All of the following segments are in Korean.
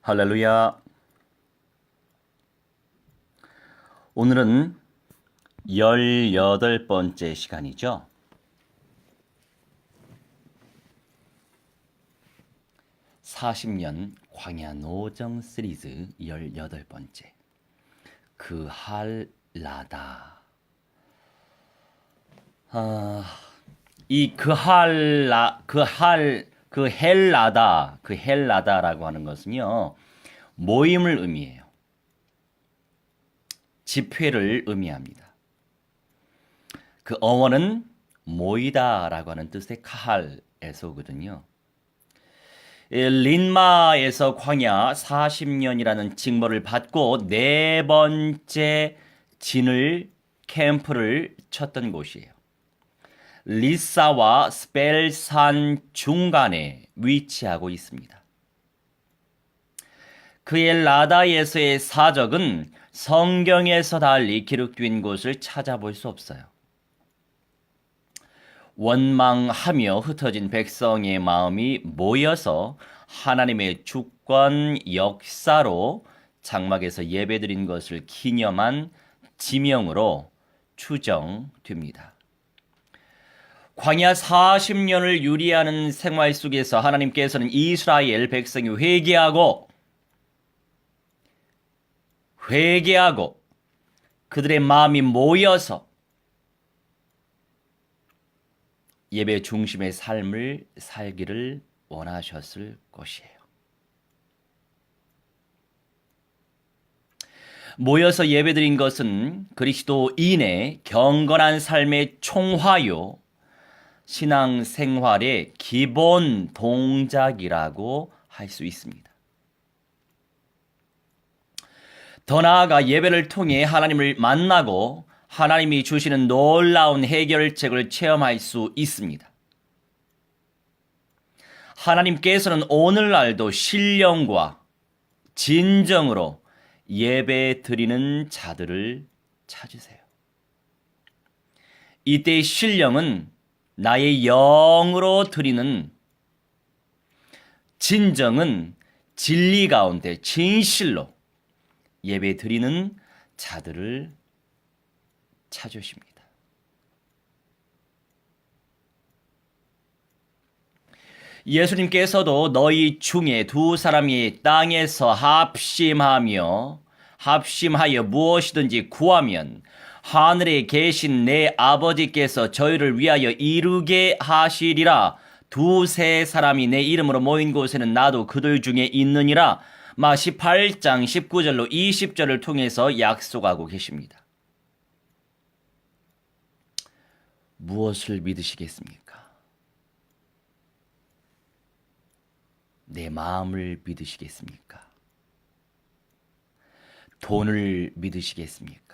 할렐루야. 오늘은 18번째 시간이죠. (40년) 광야 노정 시리즈 18번째 그 할라다. 그 헬라다라고 하는 것은요, 모임을 의미해요. 집회를 의미합니다. 그 어원은 모이다라고 하는 뜻의 카할에서 오거든요. 린마에서 광야 40년이라는 징벌을 받고 네 번째 캠프를 쳤던 곳이에요. 리사와 스펠산 중간에 위치하고 있습니다. 그의 라다에서의 사적은 성경에서 달리 기록된 곳을 찾아볼 수 없어요. 원망하며 흩어진 백성의 마음이 모여서 하나님의 주권 역사로 장막에서 예배드린 것을 기념한 지명으로 추정됩니다. 광야 40년을 유리하는 생활 속에서 하나님께서는 이스라엘 백성이 회개하고 그들의 마음이 모여서 예배 중심의 삶을 살기를 원하셨을 것이에요. 모여서 예배드린 것은 그리스도인의 경건한 삶의 총화요, 신앙생활의 기본 동작이라고 할 수 있습니다. 더 나아가 예배를 통해 하나님을 만나고 하나님이 주시는 놀라운 해결책을 체험할 수 있습니다. 하나님께서는 오늘날도 신령과 진정으로 예배 드리는 자들을 찾으세요. 이때의 신령은 나의 영으로 드리는, 진정은 진리 가운데 진실로 예배 드리는 자들을 찾으십니다. 예수님께서도 너희 중에 두 사람이 땅에서 합심하여 무엇이든지 구하면 하늘에 계신 내 아버지께서 저희를 위하여 이루게 하시리라. 두세 사람이 내 이름으로 모인 곳에는 나도 그들 중에 있느니라. 마 18장 19절로 20절을 통해서 약속하고 계십니다. 무엇을 믿으시겠습니까? 내 마음을 믿으시겠습니까? 돈을 믿으시겠습니까?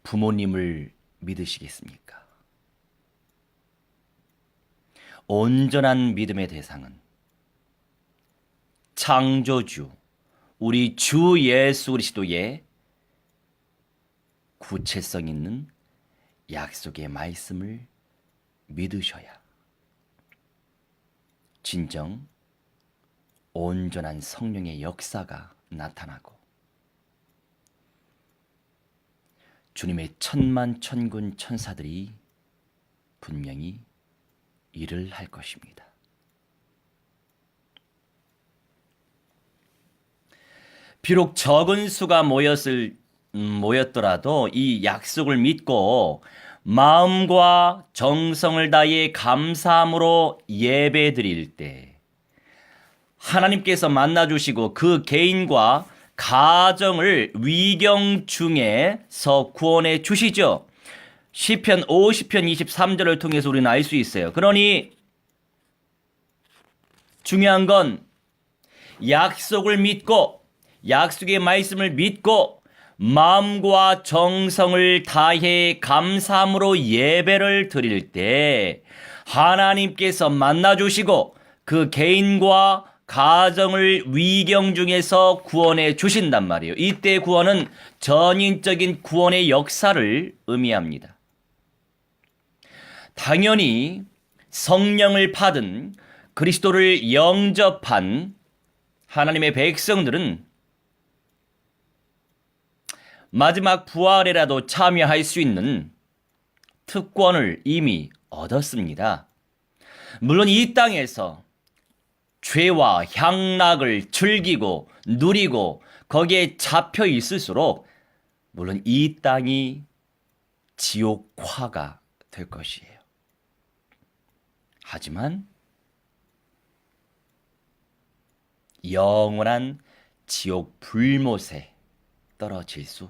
부모님을 믿으시겠습니까? 온전한 믿음의 대상은 창조주, 우리 주 예수 그리스도의 구체성 있는 약속의 말씀을 믿으셔야 진정 온전한 성령의 역사가 나타나고 주님의 천만 천군 천사들이 분명히 일을 할 것입니다. 비록 적은 수가 모였더라도 이 약속을 믿고 마음과 정성을 다해 감사함으로 예배드릴 때 하나님께서 만나주시고 그 개인과 가정을 위경 중에서 구원해 주시죠. 시편 50편 23절을 통해서 우리는 알 수 있어요. 그러니 중요한 건 약속을 믿고 약속의 말씀을 믿고 마음과 정성을 다해 감사함으로 예배를 드릴 때 하나님께서 만나주시고 그 개인과 가정을 위경 중에서 구원해 주신단 말이에요. 이때 구원은 전인적인 구원의 역사를 의미합니다. 당연히 성령을 받은 그리스도를 영접한 하나님의 백성들은 마지막 부활에라도 참여할 수 있는 특권을 이미 얻었습니다. 물론 이 땅에서 죄와 향락을 즐기고 누리고 거기에 잡혀 있을수록 물론 이 땅이 지옥화가 될 것이에요. 하지만 영원한 지옥 불못에 떨어질 수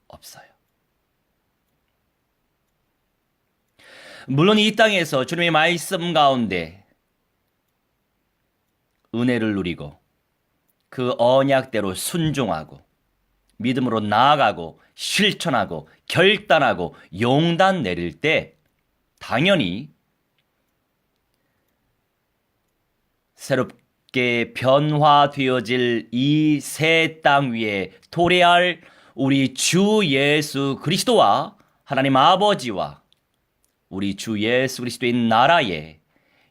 없어요. 물론 이 땅에서 주님의 말씀 가운데 은혜를 누리고 그 언약대로 순종하고 믿음으로 나아가고 실천하고 결단하고 용단 내릴 때 당연히 새롭게 변화되어질 이 새 땅 위에 도래할 우리 주 예수 그리스도와 하나님 아버지와 우리 주 예수 그리스도의 나라에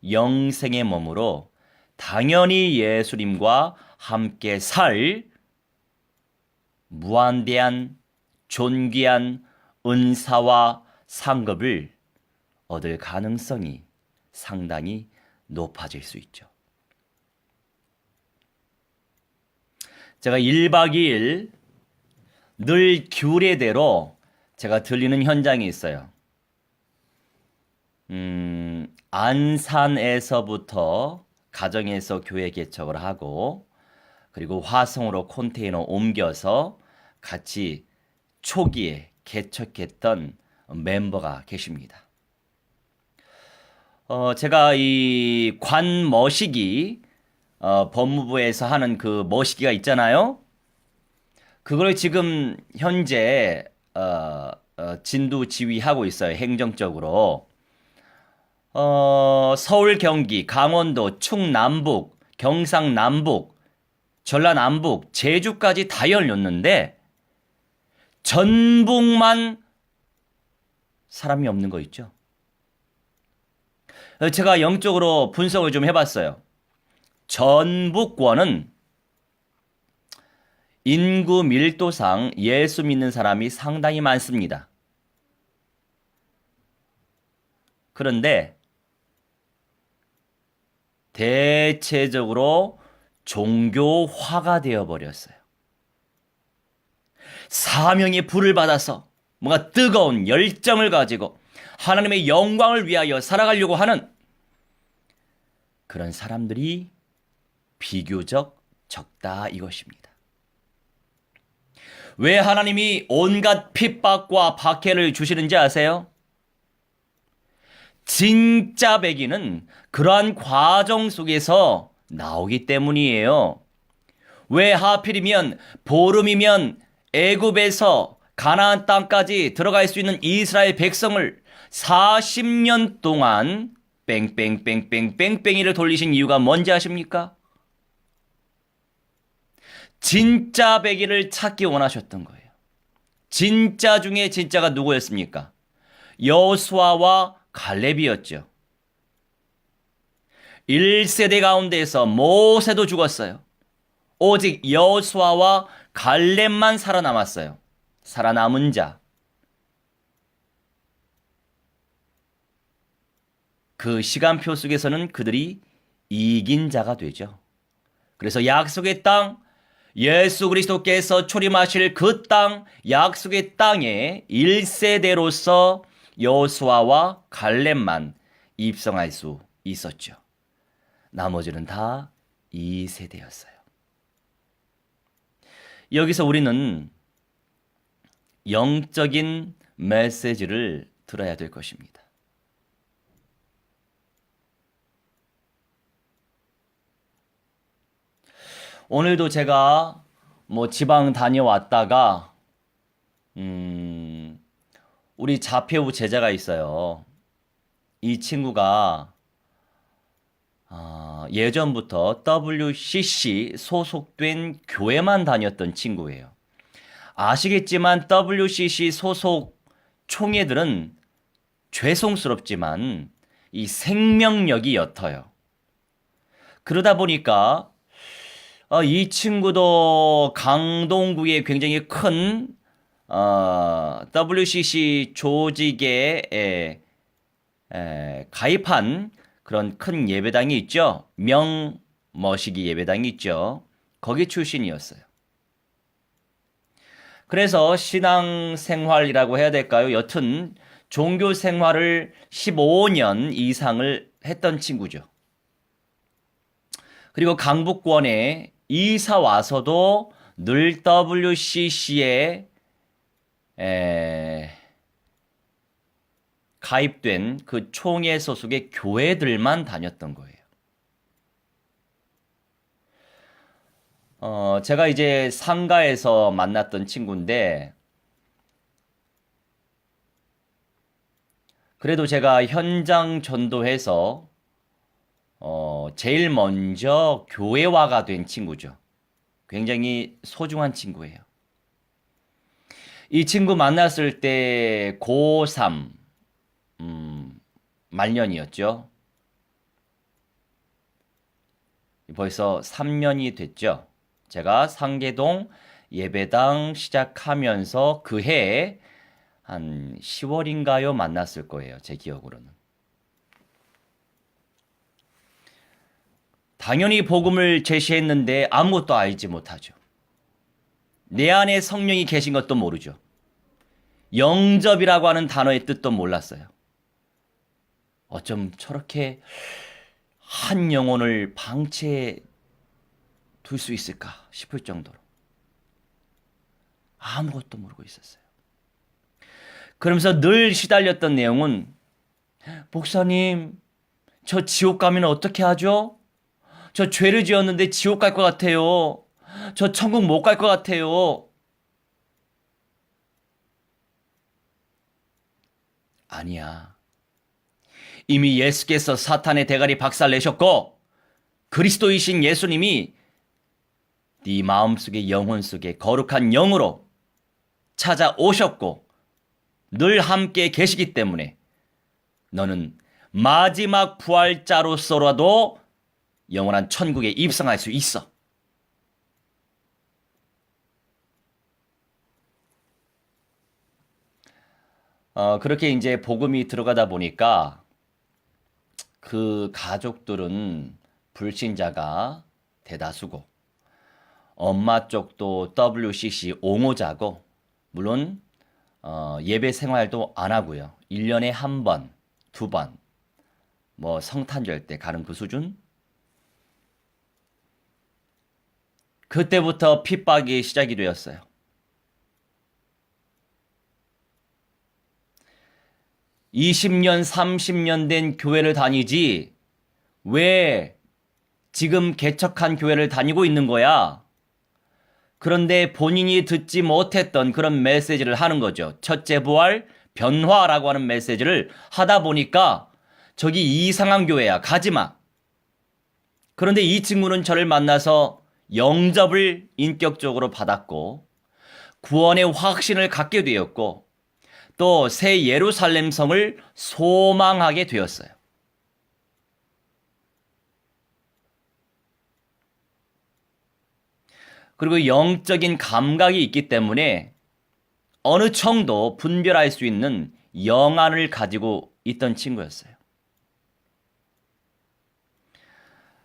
영생의 몸으로 당연히 예수님과 함께 살 무한대한 존귀한 은사와 상급을 얻을 가능성이 상당히 높아질 수 있죠. 제가 1박 2일 늘 규례대로 제가 들리는 현장이 있어요. 안산에서부터 가정에서 교회 개척을 하고 그리고 화성으로 컨테이너 옮겨서 같이 초기에 개척했던 멤버가 계십니다. 제가 이 관머시기 법무부에서 하는 그 머시기가 있잖아요. 그걸 지금 현재 진두 지휘하고 있어요. 행정적으로. 서울, 경기, 강원도, 충남북, 경상남북, 전라남북, 제주까지 다 열렸는데 전북만 사람이 없는 거 있죠. 제가 영적으로 분석을 좀 해봤어요. 전북권은 인구 밀도상 예수 믿는 사람이 상당히 많습니다. 그런데 대체적으로 종교화가 되어버렸어요. 사명의 불을 받아서 뭔가 뜨거운 열정을 가지고 하나님의 영광을 위하여 살아가려고 하는 그런 사람들이 비교적 적다 이것입니다. 왜 하나님이 온갖 핍박과 박해를 주시는지 아세요? 진짜 백인은 그러한 과정 속에서 나오기 때문이에요. 왜 하필이면 보름이면 애굽에서 가나안 땅까지 들어갈 수 있는 이스라엘 백성을 40년 동안 뺑뺑뺑뺑뺑뺑이를 돌리신 이유가 뭔지 아십니까? 진짜 백인을 찾기 원하셨던 거예요. 진짜 중에 진짜가 누구였습니까? 여호수아와 갈렙이었죠. 1세대 가운데에서 모세도 죽었어요. 오직 여호수아와 갈렙만 살아남았어요. 살아남은 자. 그 시간표 속에서는 그들이 이긴 자가 되죠. 그래서 약속의 땅, 예수 그리스도께서 초림하실 그 땅, 약속의 땅에 1세대로서 여호수아와 갈렙만 입성할 수 있었죠. 나머지는 다 2세대였어요. 여기서 우리는 영적인 메시지를 들어야 될 것입니다. 오늘도 제가 지방 다녀왔다가 우리 자폐우 제자가 있어요. 이 친구가 예전부터 WCC 소속된 교회만 다녔던 친구예요. 아시겠지만 WCC 소속 총회들은 죄송스럽지만 이 생명력이 옅어요. 그러다 보니까 이 친구도 강동구에 굉장히 큰 WCC 조직에 가입한 그런 큰 예배당이 있죠. 명머시기 예배당이 있죠. 거기 출신이었어요. 그래서 신앙생활이라고 해야 될까요? 여튼 종교 생활을 15년 이상을 했던 친구죠. 그리고 강북권에 이사 와서도 늘 WCC에 가입된 그 총회 소속의 교회들만 다녔던 거예요. 제가 이제 상가에서 만났던 친구인데, 그래도 제가 현장 전도해서 제일 먼저 교회화가 된 친구죠. 굉장히 소중한 친구예요. 이 친구 만났을 때 고3 말년이었죠. 벌써 3년이 됐죠. 제가 상계동 예배당 시작하면서 그 해에 한 10월인가요? 만났을 거예요. 제 기억으로는. 당연히 복음을 제시했는데 아무것도 알지 못하죠. 내 안에 성령이 계신 것도 모르죠. 영접이라고 하는 단어의 뜻도 몰랐어요. 어쩜 저렇게 한 영혼을 방치해 둘 수 있을까 싶을 정도로 아무것도 모르고 있었어요. 그러면서 늘 시달렸던 내용은, 목사님, 저 지옥 가면 어떻게 하죠? 저 죄를 지었는데 지옥 갈 것 같아요. 저 천국 못 갈 것 같아요. 아니야. 이미 예수께서 사탄의 대가리 박살내셨고 그리스도이신 예수님이 네 마음속에 영혼 속에 거룩한 영으로 찾아오셨고 늘 함께 계시기 때문에 너는 마지막 부활자로서라도 영원한 천국에 입성할 수 있어. 그렇게 이제 복음이 들어가다 보니까 그 가족들은 불신자가 대다수고 엄마 쪽도 WCC 옹호자고, 물론 예배 생활도 안 하고요. 1년에 한 번, 두 번, 뭐 성탄절 때 가는 그 수준? 그때부터 핍박이 시작이 되었어요. (20년) (30년) 된 교회를 다니지 왜 지금 개척한 교회를 다니고 있는 거야? 그런데 본인이 듣지 못했던 그런 메시지를 하는 거죠. 첫째 부활, 변화라고 하는 메시지를 하다 보니까 저기 이상한 교회야, 가지마. 그런데 이 친구는 저를 만나서 영접을 인격적으로 받았고 구원의 확신을 갖게 되었고 또 새 예루살렘 성을 소망하게 되었어요. 그리고 영적인 감각이 있기 때문에 어느 청도 분별할 수 있는 영안을 가지고 있던 친구였어요.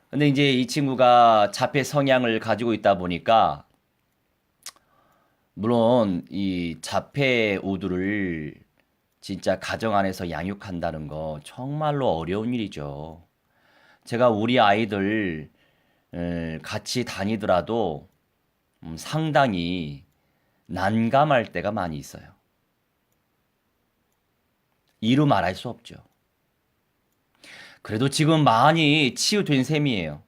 근데 이제 이 친구가 자폐 성향을 가지고 있다 보니까, 물론 이 자폐 우두를 진짜 가정 안에서 양육한다는 거 정말로 어려운 일이죠. 제가 우리 아이들 같이 다니더라도 상당히 난감할 때가 많이 있어요. 이루 말할 수 없죠. 그래도 지금 많이 치유된 셈이에요.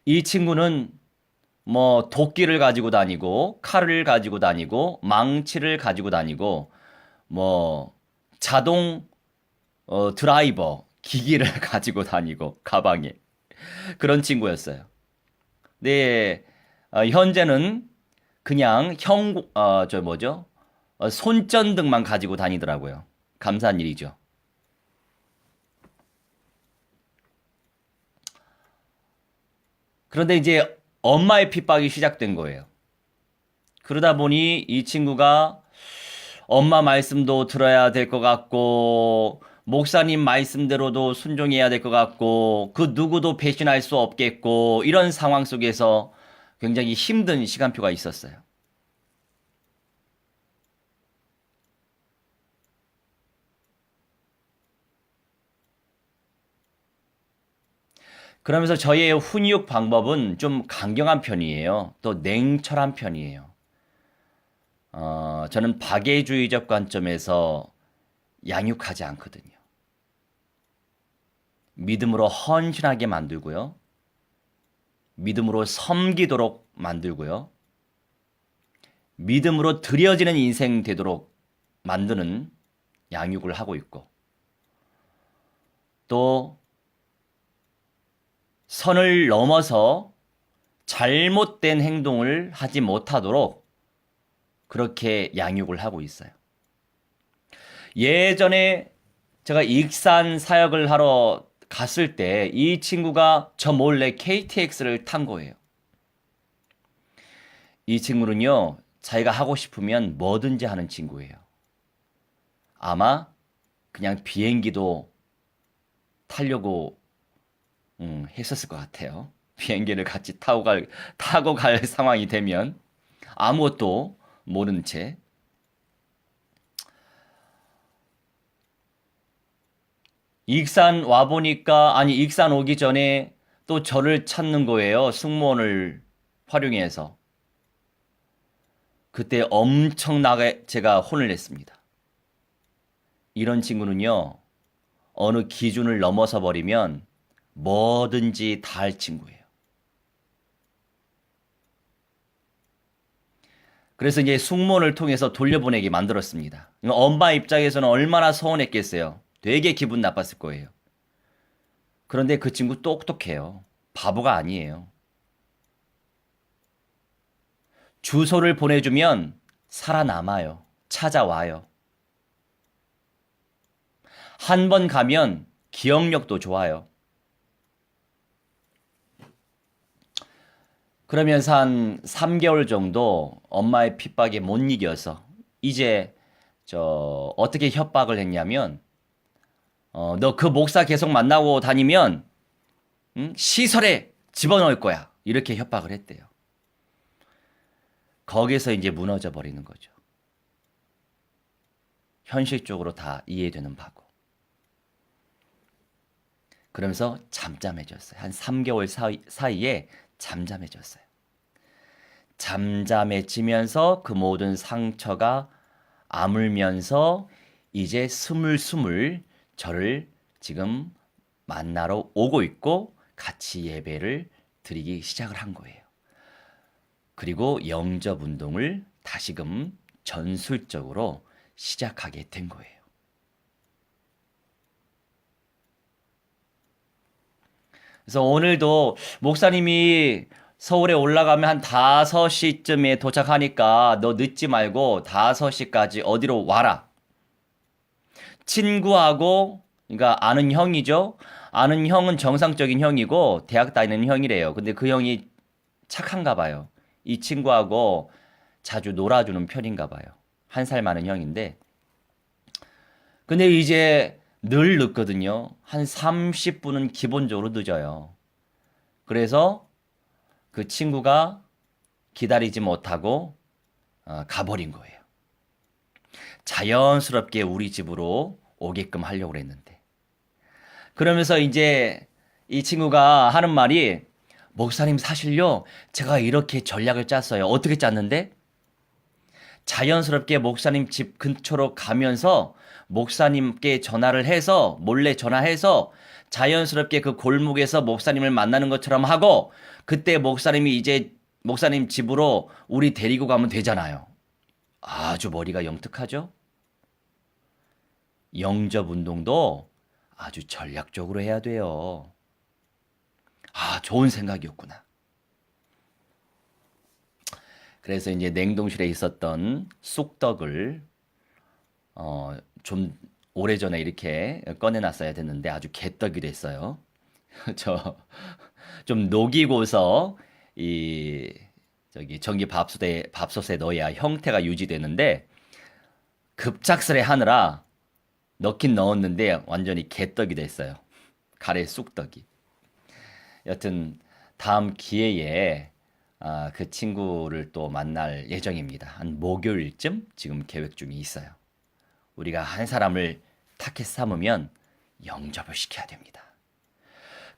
이 친구는 뭐 도끼를 가지고 다니고 칼을 가지고 다니고 망치를 가지고 다니고 뭐 자동 드라이버 기기를 가지고 다니고 가방에 그런 친구였어요. 네, 현재는 그냥 손전등만 가지고 다니더라고요. 감사한 일이죠. 그런데 이제 엄마의 핍박이 시작된 거예요. 그러다 보니 이 친구가 엄마 말씀도 들어야 될 것 같고, 목사님 말씀대로도 순종해야 될 것 같고, 그 누구도 배신할 수 없겠고, 이런 상황 속에서 굉장히 힘든 시간표가 있었어요. 그러면서 저의 훈육 방법은 좀 강경한 편이에요. 또 냉철한 편이에요. 저는 박애주의적 관점에서 양육하지 않거든요. 믿음으로 헌신하게 만들고요. 믿음으로 섬기도록 만들고요. 믿음으로 드려지는 인생 되도록 만드는 양육을 하고 있고, 또 선을 넘어서 잘못된 행동을 하지 못하도록 그렇게 양육을 하고 있어요. 예전에 제가 익산 사역을 하러 갔을 때 이 친구가 저 몰래 KTX를 탄 거예요. 이 친구는요, 자기가 하고 싶으면 뭐든지 하는 친구예요. 아마 그냥 비행기도 타려고 했었을 것 같아요. 비행기를 같이 타고 갈 상황이 되면 아무것도 모르는 채. 익산 와보니까, 아니, 익산 오기 전에 또 저를 찾는 거예요. 승무원을 활용해서. 그때 엄청나게 제가 혼을 냈습니다. 이런 친구는요, 어느 기준을 넘어서 버리면 뭐든지 다 할 친구예요. 그래서 이제 승무원을 통해서 돌려보내게 만들었습니다. 엄마 입장에서는 얼마나 서운했겠어요. 되게 기분 나빴을 거예요. 그런데 그 친구 똑똑해요. 바보가 아니에요. 주소를 보내주면 살아남아요. 찾아와요. 한 번 가면 기억력도 좋아요. 그러면서 한 3개월 정도 엄마의 핍박에 못 이겨서 이제 어떻게 협박을 했냐면 너 그 목사 계속 만나고 다니면 시설에 집어넣을 거야. 이렇게 협박을 했대요. 거기서 이제 무너져 버리는 거죠. 현실적으로 다 이해되는 바고. 그러면서 잠잠해졌어요. 한 3개월 사이에 잠잠해졌어요. 잠잠해지면서 그 모든 상처가 아물면서 이제 스물스물 저를 지금 만나러 오고 있고 같이 예배를 드리기 시작을 한 거예요. 그리고 영접 운동을 다시금 전술적으로 시작하게 된 거예요. 그래서 오늘도 목사님이 서울에 올라가면 한 5시쯤에 도착하니까 너 늦지 말고 5시까지 어디로 와라. 친구하고, 그러니까 아는 형이죠. 아는 형은 정상적인 형이고 대학 다니는 형이래요. 근데 그 형이 착한가 봐요. 이 친구하고 자주 놀아주는 편인가 봐요. 한 살 많은 형인데. 근데 이제 늘 늦거든요. 한 30분은 기본적으로 늦어요. 그래서 그 친구가 기다리지 못하고 가버린 거예요. 자연스럽게 우리 집으로 오게끔 하려고 했는데. 그러면서 이제 이 친구가 하는 말이 목사님 사실요 제가 이렇게 전략을 짰어요. 어떻게 짰는데? 자연스럽게 목사님 집 근처로 가면서 목사님께 전화를 해서 몰래 전화해서 자연스럽게 그 골목에서 목사님을 만나는 것처럼 하고 그때 목사님이 이제 목사님 집으로 우리 데리고 가면 되잖아요. 아주 머리가 영특하죠? 영접 운동도 아주 전략적으로 해야 돼요. 아, 좋은 생각이었구나. 그래서 이제 냉동실에 있었던 쑥떡을 좀 오래전에 이렇게 꺼내놨어야 됐는데 아주 개떡이 됐어요. 저 좀 녹이고서 이 저기 전기 밥솥에 넣어야 형태가 유지되는데 급작스레 하느라 넣긴 넣었는데 완전히 개떡이 됐어요. 가래 쑥떡이. 여튼 다음 기회에 그 친구를 또 만날 예정입니다. 한 목요일쯤 지금 계획 중에 있어요. 우리가 한 사람을 타켓 삼으면 영접을 시켜야 됩니다.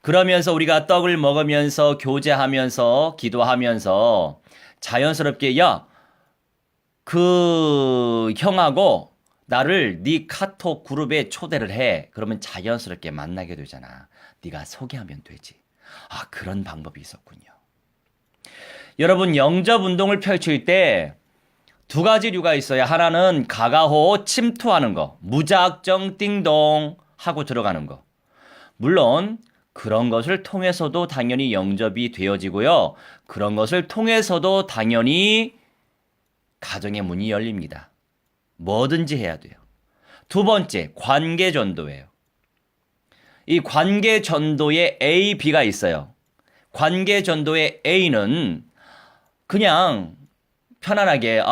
그러면서 우리가 떡을 먹으면서 교제하면서 기도하면서 자연스럽게 야, 그 형하고 나를 네 카톡 그룹에 초대를 해. 그러면 자연스럽게 만나게 되잖아. 네가 소개하면 되지. 그런 방법이 있었군요. 여러분, 영접 운동을 펼칠 때 두 가지 류가 있어요. 하나는 가가호 침투하는 거, 무작정 띵동 하고 들어가는 거. 물론 그런 것을 통해서도 당연히 영접이 되어지고요. 그런 것을 통해서도 당연히 가정의 문이 열립니다. 뭐든지 해야 돼요. 두 번째, 관계 전도예요. 이 관계 전도에 A, B가 있어요. 관계 전도의 A는 그냥 편안하게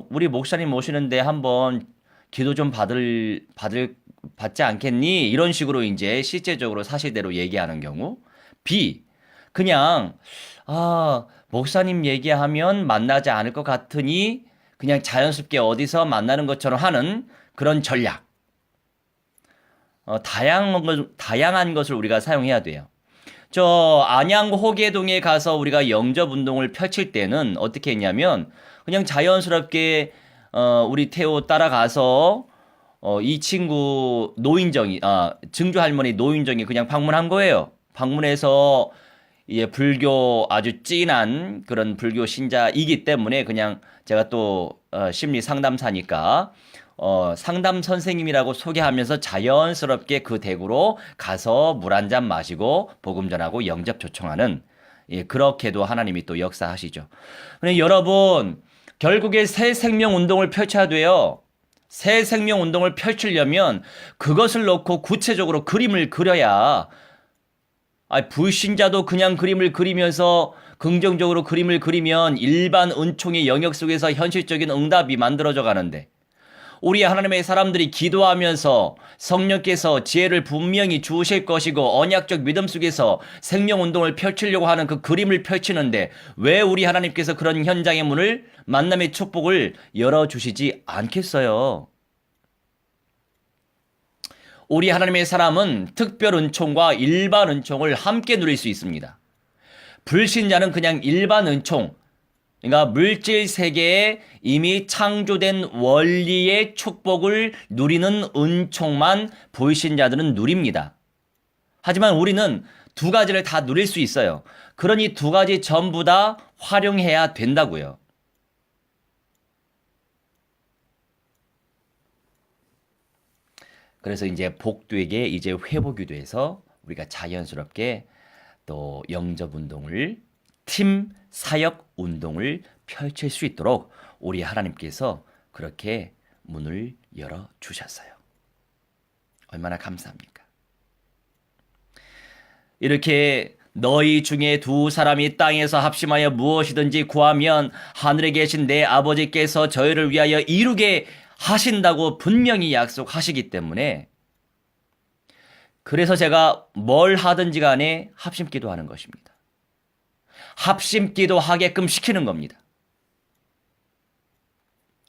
우리 목사님 오시는데 한번 기도 좀 받지 않겠니? 이런 식으로 이제 실제적으로 사실대로 얘기하는 경우. B, 그냥 목사님 얘기하면 만나지 않을 것 같으니 그냥 자연스럽게 어디서 만나는 것처럼 하는 그런 전략. 다양한 것을 우리가 사용해야 돼요. 저 안양 호계동에 가서 우리가 영접 운동을 펼칠 때는 어떻게 했냐면 그냥 자연스럽게 우리 태호 따라가서 이 친구 증조 할머니 노인정이 그냥 방문한 거예요. 방문해서 불교 아주 찐한 그런 불교 신자이기 때문에 그냥 제가 또 심리 상담사니까 상담 선생님이라고 소개하면서 자연스럽게 그 댁으로 가서 물 한 잔 마시고 복음 전하고 영접 초청하는 그렇게도 하나님이 또 역사하시죠. 근데 여러분 결국에 새 생명 운동을 펼쳐야 돼요. 새 생명 운동을 펼치려면 그것을 놓고 구체적으로 그림을 그려야 불신자도 그냥 그림을 그리면서 긍정적으로 그림을 그리면 일반 은총의 영역 속에서 현실적인 응답이 만들어져 가는데 우리 하나님의 사람들이 기도하면서 성령께서 지혜를 분명히 주실 것이고 언약적 믿음 속에서 생명운동을 펼치려고 하는 그 그림을 펼치는데 왜 우리 하나님께서 그런 현장의 문을 만남의 축복을 열어주시지 않겠어요? 우리 하나님의 사람은 특별 은총과 일반 은총을 함께 누릴 수 있습니다. 불신자는 그냥 일반 은총, 그러니까 물질 세계에 이미 창조된 원리의 축복을 누리는 은총만 불신자들은 누립니다. 하지만 우리는 두 가지를 다 누릴 수 있어요. 그러니 두 가지 전부 다 활용해야 된다고요. 그래서 이제 복되게 이제 회복이 돼서 우리가 자연스럽게 또 영접 운동을 팀 사역 운동을 펼칠 수 있도록 우리 하나님께서 그렇게 문을 열어 주셨어요. 얼마나 감사합니까? 이렇게 너희 중에 두 사람이 땅에서 합심하여 무엇이든지 구하면 하늘에 계신 내 아버지께서 저희를 위하여 이루게 하신다고 분명히 약속하시기 때문에 그래서 제가 뭘 하든지 간에 합심기도 하는 것입니다. 합심기도 하게끔 시키는 겁니다.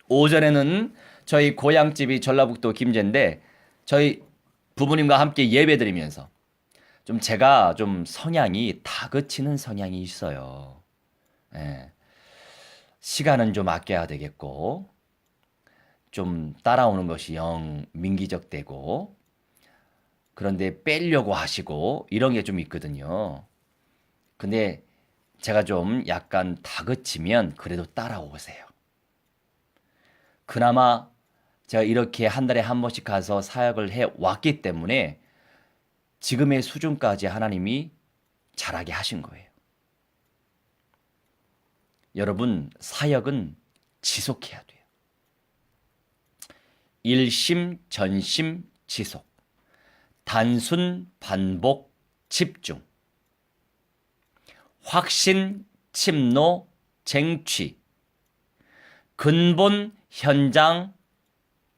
오전에는 저희 고향집이 전라북도 김제인데 저희 부모님과 함께 예배드리면서 제가 성향이 다그치는 성향이 있어요. 예. 시간은 좀 아껴야 되겠고 좀 따라오는 것이 영 민기적되고 그런데 빼려고 하시고 이런 게 좀 있거든요. 근데 제가 약간 다그치면 그래도 따라오세요. 그나마 제가 이렇게 한 달에 한 번씩 가서 사역을 해 왔기 때문에 지금의 수준까지 하나님이 자라게 하신 거예요. 여러분, 사역은 지속해야 돼요. 일심, 전심, 지속. 단순, 반복, 집중. 확신, 침노, 쟁취, 근본, 현장,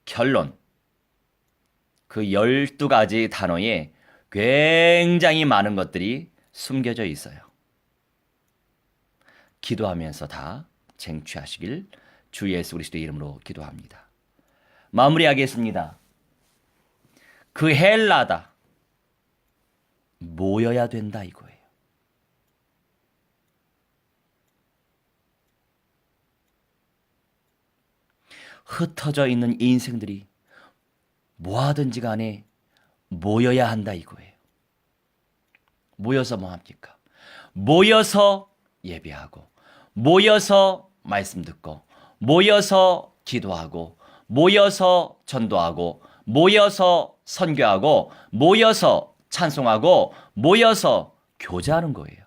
결론. 그 12가지 단어에 굉장히 많은 것들이 숨겨져 있어요. 기도하면서 다 쟁취하시길 주 예수 그리스도의 이름으로 기도합니다. 마무리하겠습니다. 그 헬라다. 모여야 된다 이거예요. 흩어져 있는 인생들이 뭐하든지 간에 모여야 한다 이거예요. 모여서 뭐 합니까? 모여서 예배하고, 모여서 말씀 듣고, 모여서 기도하고, 모여서 전도하고, 모여서 선교하고, 모여서 찬송하고, 모여서 교제하는 거예요.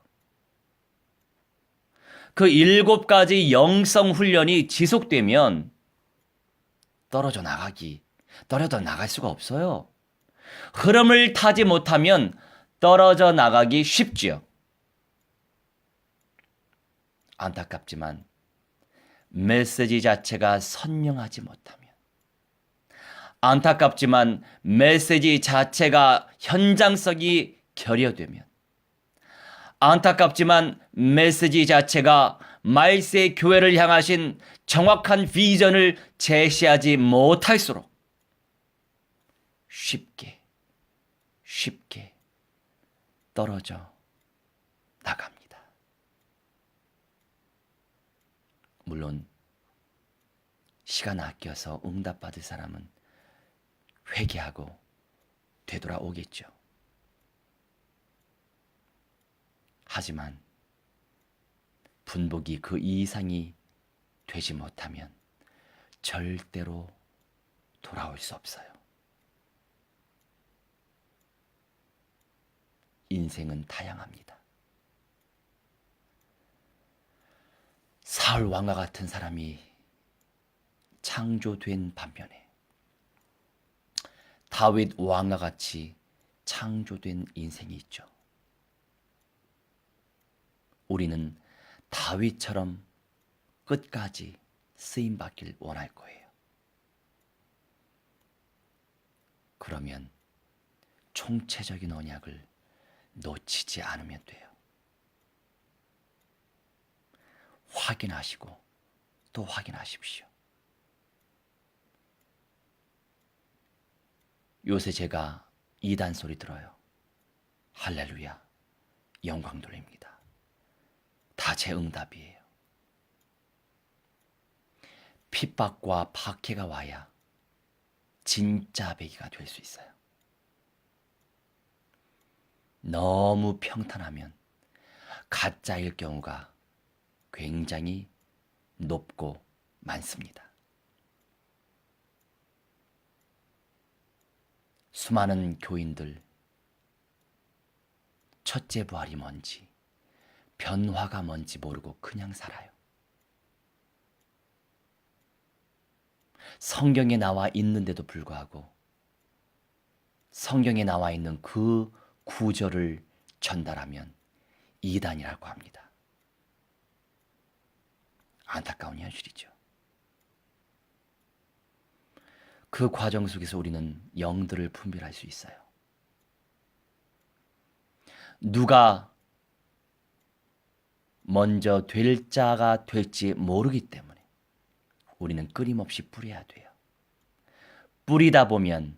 그 7가지 영성 훈련이 지속되면 떨어져 나갈 수가 없어요. 흐름을 타지 못하면 떨어져 나가기 쉽지요. 안타깝지만 메시지 자체가 선명하지 못하면, 안타깝지만 메시지 자체가 현장성이 결여되면, 안타깝지만 메시지 자체가 말세 교회를 향하신 정확한 비전을 제시하지 못할수록 쉽게 떨어져 나갑니다. 물론 시간 아껴서 응답받을 사람은 회개하고 되돌아오겠죠. 하지만 분복이 그 이상이 되지 못하면 절대로 돌아올 수 없어요. 인생은 다양합니다. 사울 왕과 같은 사람이 창조된 반면에 다윗 왕과 같이 창조된 인생이 있죠. 우리는 다윗처럼 끝까지 쓰임받길 원할 거예요. 그러면 총체적인 언약을 놓치지 않으면 돼요. 확인하시고 또 확인하십시오. 요새 제가 이단 소리 들어요. 할렐루야, 영광 돌립니다. 다 제 응답이에요. 핍박과 박해가 와야 진짜 배기가 될 수 있어요. 너무 평탄하면 가짜일 경우가 굉장히 높고 많습니다. 수많은 교인들, 첫째 부활이 뭔지, 변화가 뭔지 모르고 그냥 살아요. 성경에 나와 있는데도 불구하고 성경에 나와 있는 그 구절을 전달하면 이단이라고 합니다. 안타까운 현실이죠. 그 과정 속에서 우리는 영들을 분별할 수 있어요. 누가 먼저 될 자가 될지 모르기 때문에 우리는 끊임없이 뿌려야 돼요. 뿌리다 보면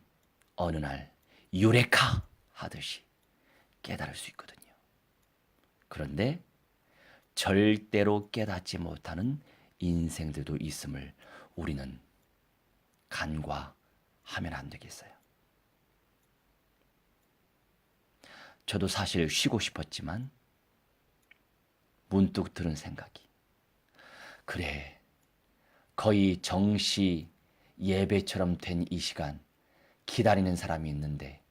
어느 날 유레카 하듯이 깨달을 수 있거든요. 그런데 절대로 깨닫지 못하는 인생들도 있음을 우리는 간과하면 안 되겠어요. 저도 사실 쉬고 싶었지만 문득 들은 생각이, 그래, 거의 정시 예배처럼 된 이 시간 기다리는 사람이 있는데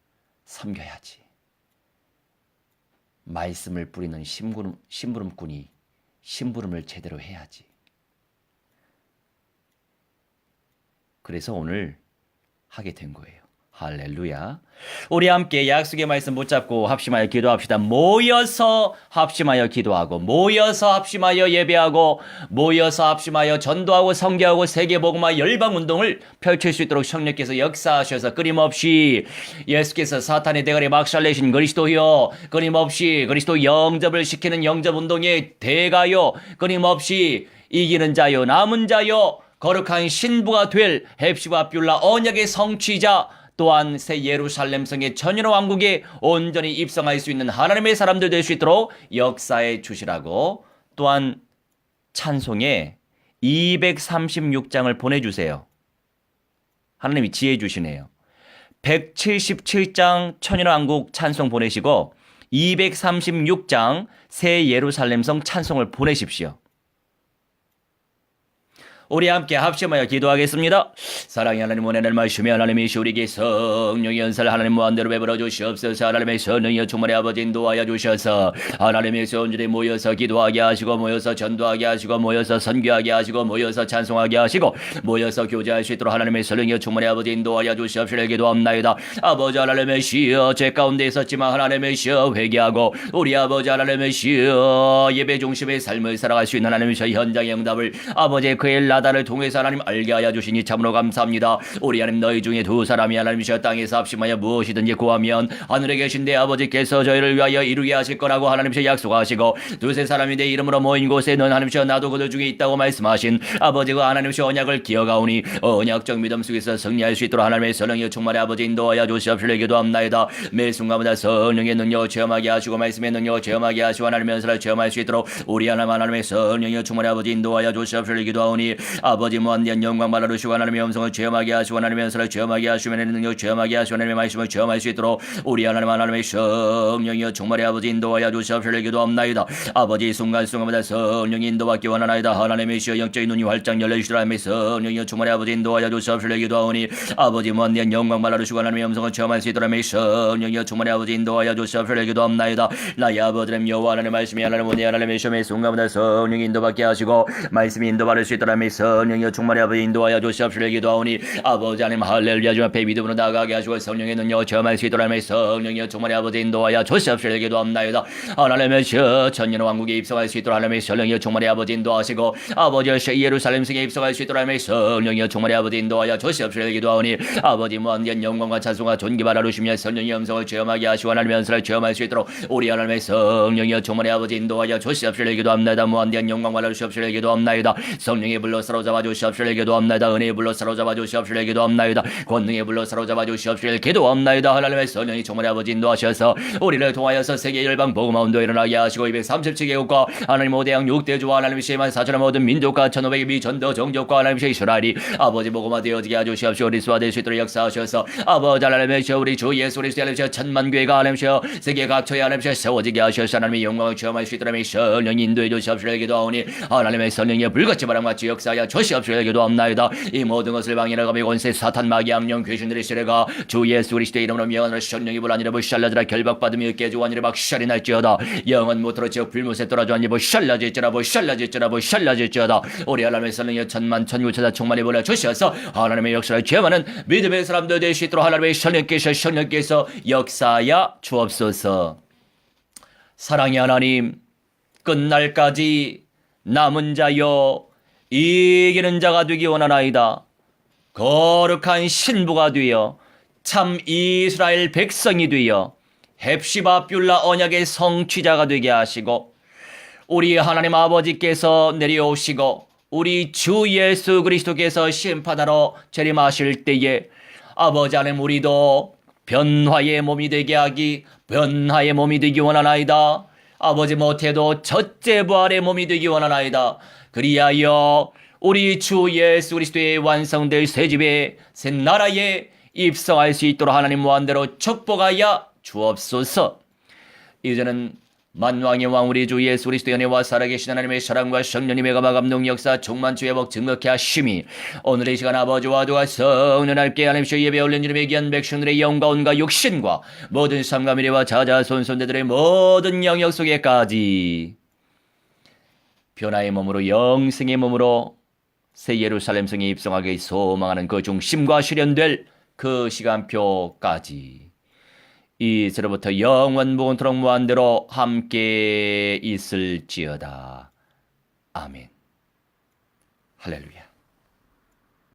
섬겨야지. 말씀을 뿌리는 심부름꾼이 심부름을 제대로 해야지. 그래서 오늘 하게 된 거예요. 할렐루야. 우리 함께 약속의 말씀 붙잡고 합심하여 기도합시다. 모여서 합심하여 기도하고, 모여서 합심하여 예배하고, 모여서 합심하여 전도하고 선교하고 세계복음화 열방운동을 펼칠 수 있도록 성령께서 역사하셔서 끊임없이 예수께서 사탄의 대가리 막살내신 그리스도여, 끊임없이 그리스도 영접을 시키는 영접운동의 대가요, 끊임없이 이기는 자요, 남은 자요, 거룩한 신부가 될 헵시바 뷸라 언약의 성취자, 또한 새 예루살렘 성의 천연의 왕국에 온전히 입성할 수 있는 하나님의 사람들 될 수 있도록 역사해 주시라고, 또한 찬송에 236장을 보내주세요. 하나님이 지혜 주시네요. 177장 천연의 왕국 찬송 보내시고 236장 새 예루살렘 성 찬송을 보내십시오. 우리 함께 합심하여 기도하겠습니다. 사랑의 하나님, 원하는 말씀이 하나님이시 우리에게 성령의 연사를 하나님 무한대로 베풀어 주시옵소서. 하나님의 성령의 충만의 아버지 인도하여 주셔서 하나님의 성전에 모여서 기도하게 하시고, 모여서 전도하게 하시고, 모여서 선교하게 하시고, 모여서 찬송하게 하시고, 모여서 교제할 수 있도록 하나님의 성령의 충만의 아버지 인도하여 주시옵시길 기도합나이다. 아버지 하나님의 시여, 죄 가운데 있었지만 하나님의 시여 회개하고, 우리 아버지 하나님의 시여 예배 중심의 삶을 살아갈 수 있는 하나님의 시여 현장의 응답을 아버지의 그 일 나다를 통해서 하나님 알게 하여 주시니 참으로 감사합니다. 우리 하나님, 너희 중에 두 사람이 하나님이시여 땅에서 합심하여 무엇이든지 구하면 하늘에 계신 내 아버지께서 저희를 위하여 이루게 하실 거라고 하나님이시여 약속하시고, 두세 사람이 내 이름으로 모인 곳에 넌 하나님이시여 나도 그들 중에 있다고 말씀하신 아버지가 하나님이시여 언약을 기억하오니 언약적 믿음 속에서 승리할 수 있도록 하나님의 성령의 충만의 아버지 인도하여 주시옵시길 기도합나이다. 매 순간마다 성령의 능력을 체험하게 하시고, 말씀의 능력을 체험하게 하시고, 하나님의 연설을 체험할 수 있도록 우리 하나님의 성령의 충만의 아버지 인도하여 주시옵시길 기도하오니, 아버지 무한대한 영광 받아주시고 하나님의 음성을 체험하게 하시고, 하나님의 연설을 체험하게 하시고, 하나님의 능력을 체험하게 하시고, 하나님의 말씀을 체험할 수 있도록 우리 하나님의 성령이여 충만의 아버지 인도하여 주시옵시길 기도합나이다. 아버지 순간순간마다 성령이 인도받기 원하나이다. 하나님의 시여 영적인 눈이 활짝 열려주시라. 하나님의 성령이여 충만의 아버지 인도하여 주시옵시길 기도하오니, 아버지 무한대한 영광 받아주시고 하나님의 음성을 체험할 수 있도록 하나님의 성령이여 충만의 아버지 인도하여 주시옵시길 기도합나이다. 나의 아버지 하나님 여호와 하나님의 말씀이 하나님 오니 하나님의 시험의 순간마다 성령이 인도받게 하시고, 말씀이 인도받을 수 있도록 하나님의 성령이여 충만의 아버지 인도하여 주시옵시길 기도하오니, 아버지 하나님 할렐루야 주 앞에 믿음으로 나아가게 하시고, 성령의 능력을 체험할 수 있도록 하나님의 성령이여 충만의 아버지 인도하여 주시옵시길 기도합나이다. 하나님의 천년 왕국에 입성할 수 있도록 하나님의 성령이여 충만의 아버지 인도하시고, 아버지여 예루살렘 성에 입성할 수 있도록 하나님의 성령이여 충만의 아버지 인도하여 주시옵시길 기도하오니, 아버지 무한대한 영광과 찬송과 존귀 바라루시며 성령의 음성을 체험하게 하시고, 하나님의 연설을 체험할 수 있도록 우리 하나님의 성령이여 충만의 아버지 인도하여 주시옵시길 기도합나이다. 무한대한 영광 바라루시옵시길 기도합나이다. 성령의 불로 사로잡아 주시옵시길 기도합나이다. 은혜의 불로 사로잡아 주시옵시길 기도합나이다. 권능의 불로 사로잡아 주시옵시길 기도합나이다. 하나님의 성령이 충만의 아버지 인도하셔서 우리를 통하여서 세계 열방 복음화 운동 일어나게 하시고, 237개국과 하나님 5대양 6대주와 하나님의 시만 4천의 모든 민족과 1500의 미전도 종족과 하나님의 이스라엘이 아버지 복음화 되어지게 하주시옵시오. 그리스도화 될 수 있도록 역사하셔서 아버지 하나님의 시여 우리 주 예수 그리스도의 하나님의 천만 교회가 하나님의 시여 세계 각처에 하나님의 세워지게 하셔서 하나님의 영광을 체험할 수 있도록 하나님의 성령이 인도해 주시옵시길 기도하오니, 하나님의 성령의 불같이 바람같이 역사하여 주시옵시길 기도합나이다. 이 모든 것을 방해하며 권세 사탄 마귀 악령 귀신들의 세례가 주 예수 그리스도의 이름으로 명하노라. 성령이 불안이라 부샬라지라 결박받으며 깨주하니라 박샬이 날지어다. 영은 못으로 지어 불못에 떨어져하니 부샬라질지라 부샬라질지라 부샬라질지어다. 우리 하나님의 성령의 천만 천구천사 충만히 보내 주셔서 하나님의 역사를 체험하는 믿음의 사람들 될 수 있도록 하나님의 성령께서 역사하여 주옵소서. 사랑의 하나님, 끝날까지 남은 자여 이기는 자가 되기 원하나이다. 거룩한 신부가 되어 참 이스라엘 백성이 되어 헵시바 뷸라 언약의 성취자가 되게 하시고, 우리 하나님 아버지께서 내려오시고 우리 주 예수 그리스도께서 심판하러 재림하실 때에 아버지 하나님, 우리도 변화의 몸이 되게 하기, 변화의 몸이 되기 원하나이다. 아버지 못해도 첫째 부활의 몸이 되기 원하나이다. 그리하여 우리 주 예수 그리스도의 완성될 새 집에 새 나라에 입성할 수 있도록 하나님 무한대로 축복하여 주옵소서. 이제는 만왕의 왕 우리 주 예수 그리스도의 은혜와 살아계신 하나님의 사랑과 성령님의 감화 감동 역사 충만치 회복 증거케 하심이 오늘 이 시간 아버지와 두가 성령 함께 하나님께 예배 올린 이름의 귀한 백성들의 영과 온과 육신과 모든 삶과 미래와 자자손 손대들의 모든 영역 속에까지 변화의 몸으로 영생의 몸으로 새 예루살렘 성에 입성하기 소망하는 그 중심과 실현될 그 시간표까지 이제로부터 영원 무궁토록 무한대로 함께 있을지어다. 아멘. 할렐루야.